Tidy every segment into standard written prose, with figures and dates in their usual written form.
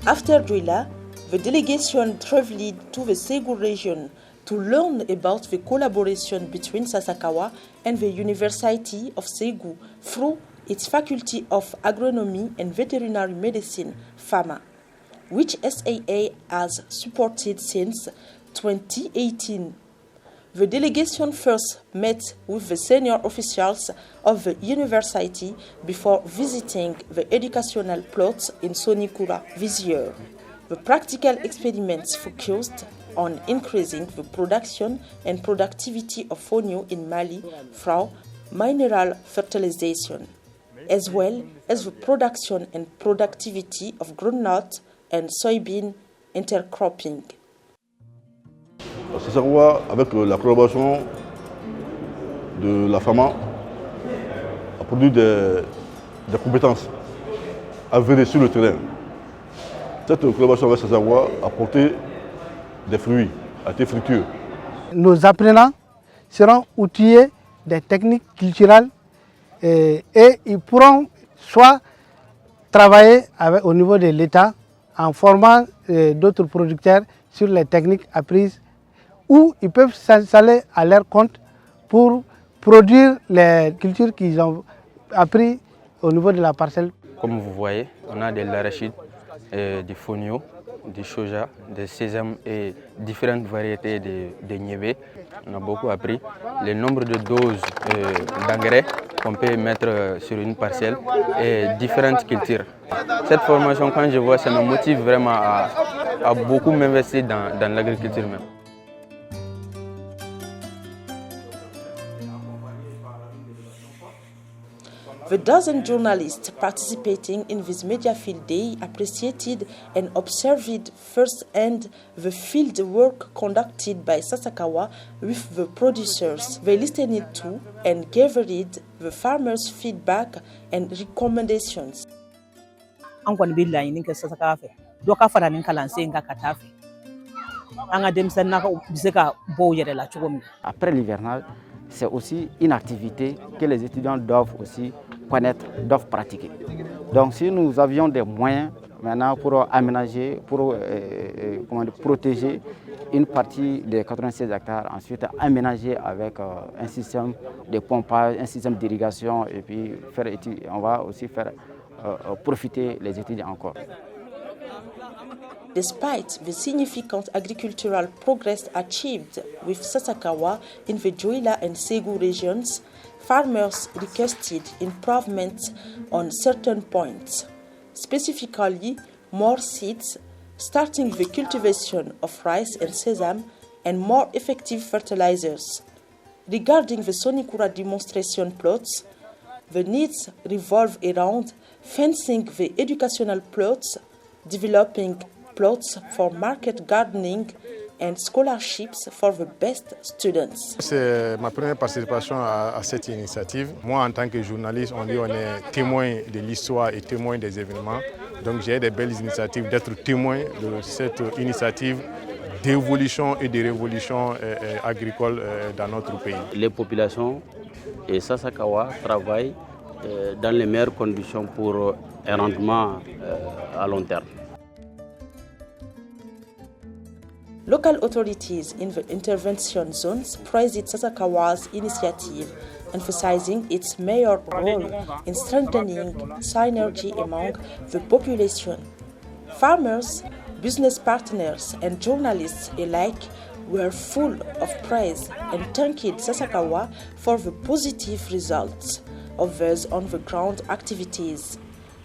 After Douala, the delegation traveled to the Ségou region to learn about the collaboration between Sasakawa and the University of Ségou through its Faculty of Agronomy and Veterinary Medicine, FAMA, which SAA has supported since 2018. The delegation first met with the senior officials of the university before visiting the educational plots in Sonikura this year. The practical experiments focused on increasing the production and productivity of fonio in Mali through mineral fertilization, as well as the production and productivity of groundnut and soybean intercropping. Sasakawa, avec la collaboration de la FAMA, a produit des compétences avérées sur le terrain. Cette collaboration avec Sasakawa a porté des fruits, a été fructueux. Nos apprenants seront outillés des techniques culturelles et ils pourront soit travailler au niveau de l'État en formant d'autres producteurs sur les techniques apprises, ou ils peuvent s'installer à leur compte pour produire les cultures qu'ils ont apprises au niveau de la parcelle. Comme vous voyez, on a de l'arachide, du fonio, du soja, du sésame et différentes variétés de niébé. On a beaucoup appris le nombre de doses d'engrais qu'on peut mettre sur une parcelle et différentes cultures. Cette formation, quand je vois, ça me motive vraiment à beaucoup m'investir dans l'agriculture même. The dozen journalists participating in this Media Field Day appreciated and observed firsthand the field work conducted by Sasakawa with the producers. They listened to and gathered the farmers' feedback and recommendations. Après l'hivernage, c'est aussi une activité que les étudiants doivent aussi connaître, doivent pratiquer. Donc si nous avions des moyens maintenant pour aménager, pour protéger une partie des 96 hectares, ensuite aménager avec un système de pompage, un système d'irrigation et puis on va aussi faire profiter les étudiants encore. Despite the significant agricultural progress achieved with Sasakawa in the Douala and Ségou regions, farmers requested improvements on certain points, specifically more seeds, starting the cultivation of rice and sesame, and more effective fertilizers. Regarding the Sonikura demonstration plots, the needs revolve around fencing the educational plots, developing plots for market gardening and scholarships for the best students. C'est ma première participation à cette initiative. Moi, en tant que journaliste, on est témoin de l'histoire et témoin des événements. Donc j'ai des belles initiatives d'être témoin de cette initiative d'évolution et de révolution agricole dans notre pays. Les populations et Sasakawa travaillent dans les meilleures conditions pour un rendement à long terme. Local authorities in the intervention zones praised Sasakawa's initiative, emphasizing its major role in strengthening synergy among the population. Farmers, business partners, and journalists alike were full of praise and thanked Sasakawa for the positive results of these on-the-ground activities.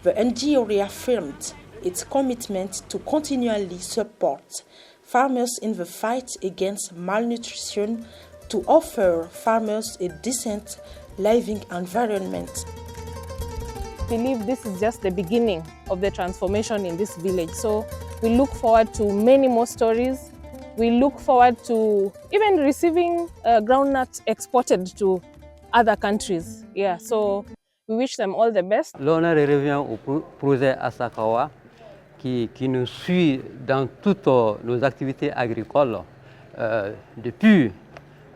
The NGO reaffirmed its commitment to continually support farmers in the fight against malnutrition, to offer farmers a decent living environment. I believe this is just the beginning of the transformation in this village. So we look forward to many more stories. We look forward to even receiving groundnuts exported to other countries. Yeah, so we wish them all the best. L'honneur revient au projet Sasakawa qui nous suit dans toutes nos activités agricoles, depuis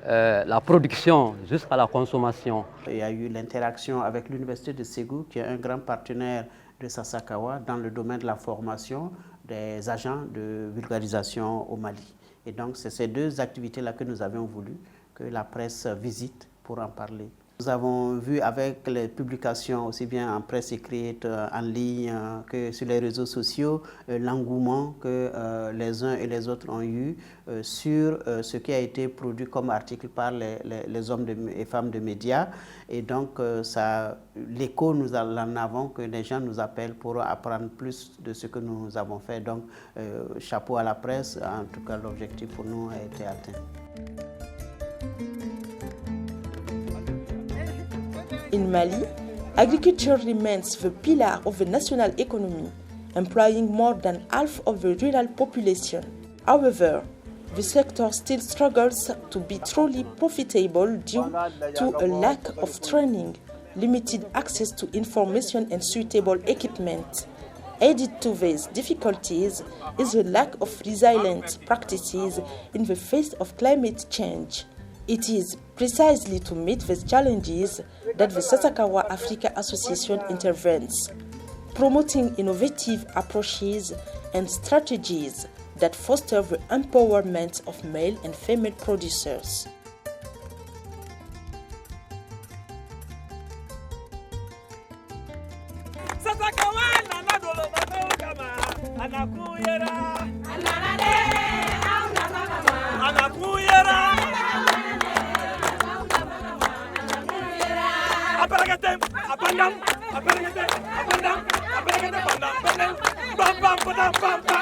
la production jusqu'à la consommation. Il y a eu l'interaction avec l'Université de Ségou, qui est un grand partenaire de Sasakawa dans le domaine de la formation, des agents de vulgarisation au Mali. Et donc, c'est ces deux activités-là que nous avions voulu que la presse visite pour en parler. Nous avons vu avec les publications, aussi bien en presse écrite, en ligne, que sur les réseaux sociaux, l'engouement que les uns et les autres ont eu sur ce qui a été produit comme article par les hommes et femmes de médias. Et donc, l'écho, nous en avons, que les gens nous appellent pour apprendre plus de ce que nous avons fait. Donc, chapeau à la presse. En tout cas, l'objectif pour nous a été atteint. In Mali, agriculture remains the pillar of the national economy, employing more than half of the rural population. However, the sector still struggles to be truly profitable due to a lack of training, limited access to information and suitable equipment. Added to these difficulties is the lack of resilient practices in the face of climate change. It is precisely to meet these challenges that the Sasakawa Africa Association intervenes, promoting innovative approaches and strategies that foster the empowerment of male and female producers. Bam bam bam bam.